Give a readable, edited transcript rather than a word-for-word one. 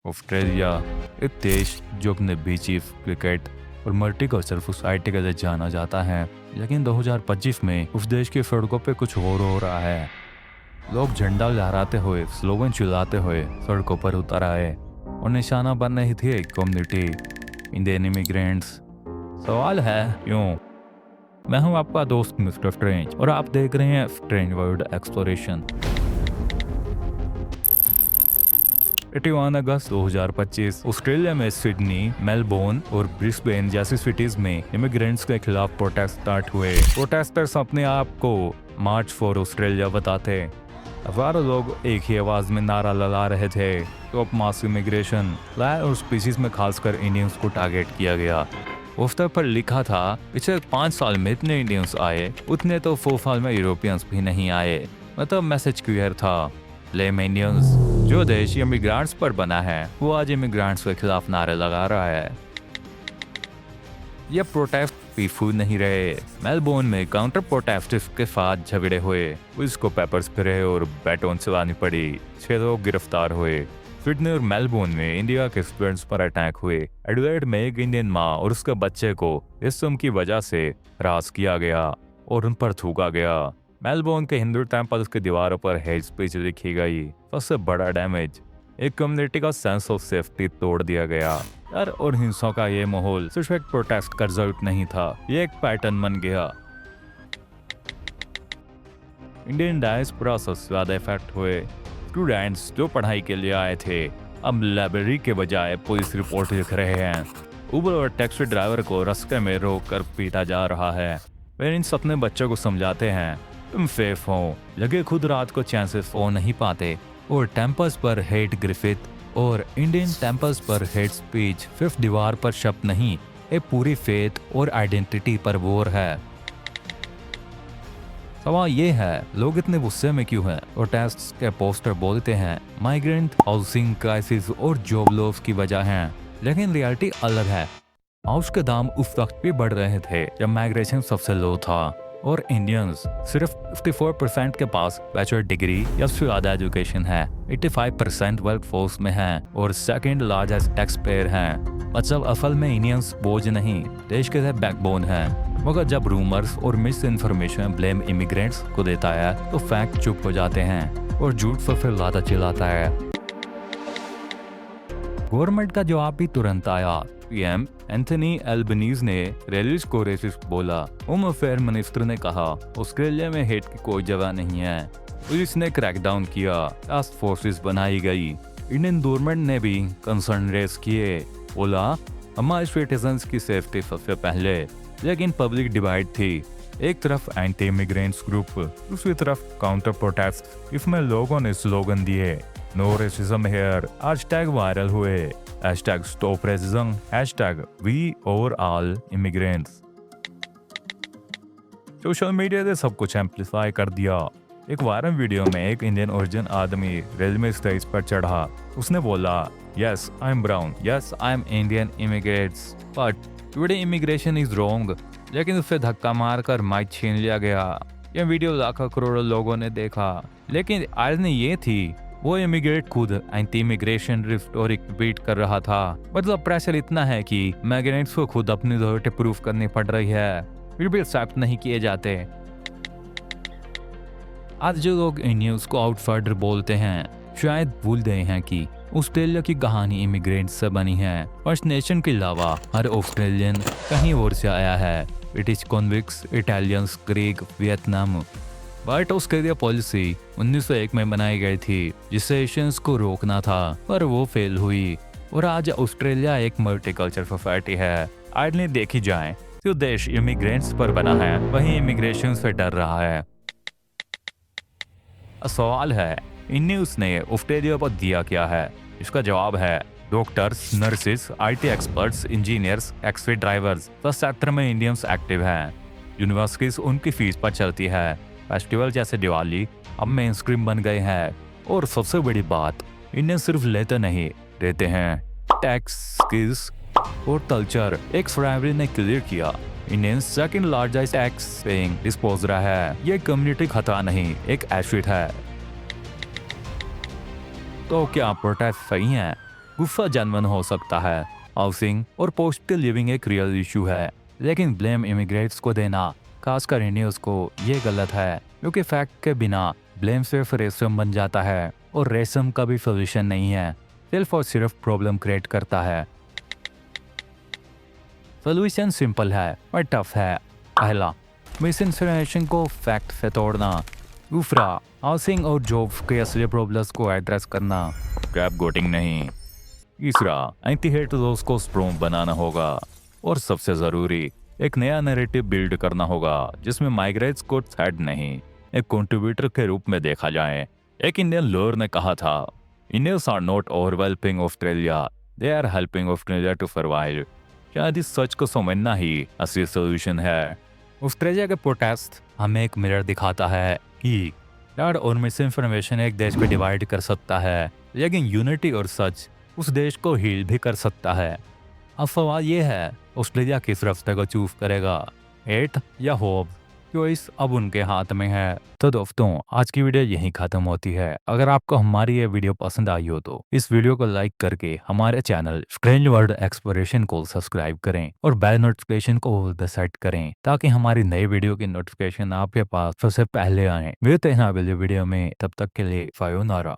Australia एक देश जो अपने बीचीफ क्रिकेट और मल्टीकल्चरल सोसाइटी के लिए जाना जाता है, लेकिन 2025 में उस देश की सड़कों पे कुछ और हो रहा है। लोग झंडा लहराते हुए, स्लोगन चिल्लाते हुए सड़कों पर उतर आए और निशाना बन रही थी एक कम्युनिटी, इंडियन इमिग्रेंट्स। सवाल है क्यों? मैं हूं आपका दोस्त मिस्टर स्ट्रेंज और आप देख रहे हैं स्ट्रेंज वर्ल्ड एक्सप्लोरेशन। 81 अगस्त 2025 ऑस्ट्रेलिया में सिडनी, मेलबोर्न और ब्रिस्बेन जैसी सिटीज में इमिग्रेंट्स के खिलाफ प्रोटेस्ट स्टार्ट हुए। प्रोटेस्टर्स अपने आप को मार्च फॉर ऑस्ट्रेलिया बताते। हजारों लोग एक ही आवाज में नारा लगा रहे थे, स्टॉप मास इमिग्रेशन। लैंड और स्पीसीज में खासकर इंडियंस को टारगेट किया गया। पोस्टर पर लिखा था, पिछले 5 साल में इतने इंडियंस आए, उतने तो 4 साल में यूरोपियंस भी नहीं आए। मतलब मैसेज क्लियर था, लेम इंडियंस। जो देश इमिग्रेंट्स पर बना है वो आज इमिग्रेंट्स के खिलाफ नारे लगा रहा है। ये प्रोटेस्ट पीसफुल नहीं रहे। मेलबोर्न में काउंटर प्रोटेस्टर्स के साथ झगड़े हुए, पुलिस को पेपर स्प्रे और बैटन चलानी पड़ी। 6 लोग गिरफ्तार हुए। सिडनी और मेलबोर्न में इंडिया के स्टूडेंट्स पर अटैक हुए। एडिलेड में एक इंडियन माँ और उसके बच्चे को इसम की वजह से हरास किया गया और उन पर थूका गया। मेलबोर्न के हिंदू टेम्पल्स की दीवारों पर हेट स्पीच लिखी गई। सबसे बड़ा डैमेज, एक कम्युनिटी का सेंस ऑफ सेफ्टी तोड़ दिया गया। डर और हिंसा का ये माहौल सिर्फ एक प्रोटेस्ट का रिजल्ट नहीं था, ये एक पैटर्न बन गया। इंडियन डायस्पोरा सबसे ज्यादा इफेक्ट हुए। स्टूडेंट्स जो पढ़ाई के लिए आए थे अब लाइब्रेरी के बजाय पुलिस रिपोर्ट लिख रहे हैं। उबर और टैक्सी ड्राइवर को रास्ते में रोक कर पीटा जा रहा है। पेरेंट्स अपने बच्चों को समझाते हैं, तुम सेफ हो, लगे खुद रात को चैन से सो नहीं पाते। और टेम्पल्स पर हेट ग्रिफिथ और इंडियन टेम्पल्स पर हेट स्पीच सिर्फ दीवार पर शब्द नहीं, ये पूरी फेथ और आइडेंटिटी पर वॉर है। सवाल ये है, लोग इतने गुस्से में क्यों हैं? प्रोटेस्ट्स के पोस्टर बोलते हैं माइग्रेंट हाउसिंग क्राइसिस और जॉब लॉस की वजह है, लेकिन रियलिटी अलग है। हाउस के दाम उस वक्त भी बढ़ रहे थे जब माइग्रेशन सबसे लो था और इंडियंस सिर्फ 54% के पास बैचलर डिग्री या उससे ज्यादा एजुकेशन है। 85% वर्क फोर्स में है और सेकंड लार्जेस्ट टैक्स पेयर हैं। मतलब असल में इंडियंस बोझ नहीं, देश के बैकबोन है। मगर जब रूमर्स और मिस इन्फॉर्मेशन ब्लेम इमिग्रेंट्स को देता है तो फैक्ट चुप हो जाते हैं और झूठ पर फिर लाता चिल्लाता है। गवर्नमेंट का जवाब भी तुरंत आया। पीएम एंथनी एल्बनीज ने रैलीज को रेसिस्ट बोला। होम अफेयर मिनिस्टर ने कहा, ऑस्ट्रेलिया में हेट की कोई जगह नहीं है। पुलिस ने क्रैकडाउन किया, टास्क फोर्सेस बनाई गई। इंडियन गवर्नमेंट ने भी कंसर्न रेस किए, बोला हमारे सिटीजन्स की सेफ्टी सबसे पहले। लेकिन पब्लिक डिवाइड थी, एक तरफ एंटी इमिग्रेंट्स ग्रुप, दूसरी तरफ काउंटर प्रोटेस्ट। इसमें लोगों ने स्लोगन दिए, no racism here, hashtag viral हुए, hashtag stop racism, hashtag we are all immigrants. Social media ने सब कुछ एम्पलीफाई कर दिया। एक वायरल वीडियो में एक इंडियन ओरिजिन आदमी रेलवे स्टेज पर चढ़ा। उसने बोला, yes I am brown, yes I am Indian immigrants, but today immigration is wrong. लेकिन उसे धक्का मारकर माइक छीन लिया गया। यह वीडियो लाखों करोड़ों लोगों ने देखा, लेकिन आयरनी ये थी वो इमिग्रेट खुद एंटी इमिग्रेशन रिटोरिक रिपीट कर रहा था। मतलब प्रेशर इतना है कि माइग्रेंट्स को खुद अपनी अथॉरिटी प्रूफ करनी पड़ रही है, फिर भी एक्सेप्ट नहीं किए जाते। आज जो लोग इंडियंस को आउटसाइडर बोलते हैं शायद भूल गए हैं कि ऑस्ट्रेलिया की कहानी इमिग्रेंट से बनी है। फर्स्ट नेशन के अलावा हर ऑस्ट्रेलियन कहीं और से आया है। British convicts, Italians, Greek, Vietnam. But Australia policy 1901 में बनाई गई थी जिससे एशियंस को रोकना था, पर वो फेल हुई और आज ऑस्ट्रेलिया एक मल्टीकल्चरल सोसाइटी है। आइडली देखी जाए जो देश इमिग्रेंट्स पर बना है वही इमिग्रेशन से डर रहा है। सवाल है, इंडियंस ने ऑस्ट्रेलिया पर दिया क्या है? इसका जवाब है doctors, nurses, IT experts, engineers, taxi drivers. बस सेक्टर में इंडियंस एक्टिव हैं। यूनिवर्सिटीज उनकी फीस पर चलती है। फेस्टिवल जैसे दिवाली अब मेन स्ट्रीम बन गए हैं। और सबसे बड़ी बात, इंडियन सिर्फ लेते नहीं, देते हैं। टैक्स, स्किल्स और कल्चर। एक फरवरी ने क्लियर किया, Indian second largest tax paying disposer है। ये कम्युनिटी खतरा नहीं, एक एसेट है। तो क्या प्रोटेस्ट सही है? गुस्सा जेन्युइन हो सकता है। हाउसिंग और पॉजिटिव लिविंग एक रियल इशू है, लेकिन ब्लेम इमिग्रेट्स को देना, खासकर इंडियंस को, ये गलत है, क्योंकि फैक्ट के बिना ब्लेम सिर्फ रेसम बन जाता है और रेसम का भी सोल्यूशन नहीं है, सिर्फ और सिर्फ प्रॉब्लम क्रिएट करता है। सोल्यूशन सिंपल है और टफ है। पहला, मिस इन्फॉर्मेशन को फैक्ट से तोड़ना। दूसरा, हाउसिंग और जॉब्स के असली प्रॉब्लम्स को एड्रेस करना, क्रैप गोटिंग नहीं। तीसरा, एंटी हेट लॉस को स्ट्रॉन्ग बनाना होगा। और सबसे जरूरी, एक नया नैरेटिव बिल्ड करना होगा जिसमें माइग्रेट्स को थ्रेट नहीं, एक कंट्रीब्यूटर के रूप में देखा जाए। एक इंडियन लॉयर ने कहा था, Indians are not overwhelming Australia, they are helping Australia to survive. शायद इस सच को समझना ही असली सोल्यूशन है। ऑस्ट्रेलिया के प्रोटेस्ट हमें एक मिरर दिखाता है कि डर और मिस इन्फॉर्मेशन एक देश को डिवाइड कर सकता है, लेकिन यूनिटी और सच उस देश को हील भी कर सकता है। अब सवाल ये है, ऑस्ट्रेलिया किस रास्ते को चूज करेगा, हेट या होप? चॉइस अब उनके हाथ में है। तो दोस्तों, आज की वीडियो यहीं खत्म होती है। अगर आपको हमारी ये वीडियो पसंद आई हो तो इस वीडियो को लाइक करके हमारे चैनल स्ट्रेंज वर्ल्ड एक्सप्लोरेशन को सब्सक्राइब करें और बेल नोटिफिकेशन को ऑल द सेट करें, ताकि हमारी नई वीडियो की नोटिफिकेशन आपके पास सबसे पहले आए। मिलते हैं अगले वीडियो में, तब तक के लिए सायोनारा।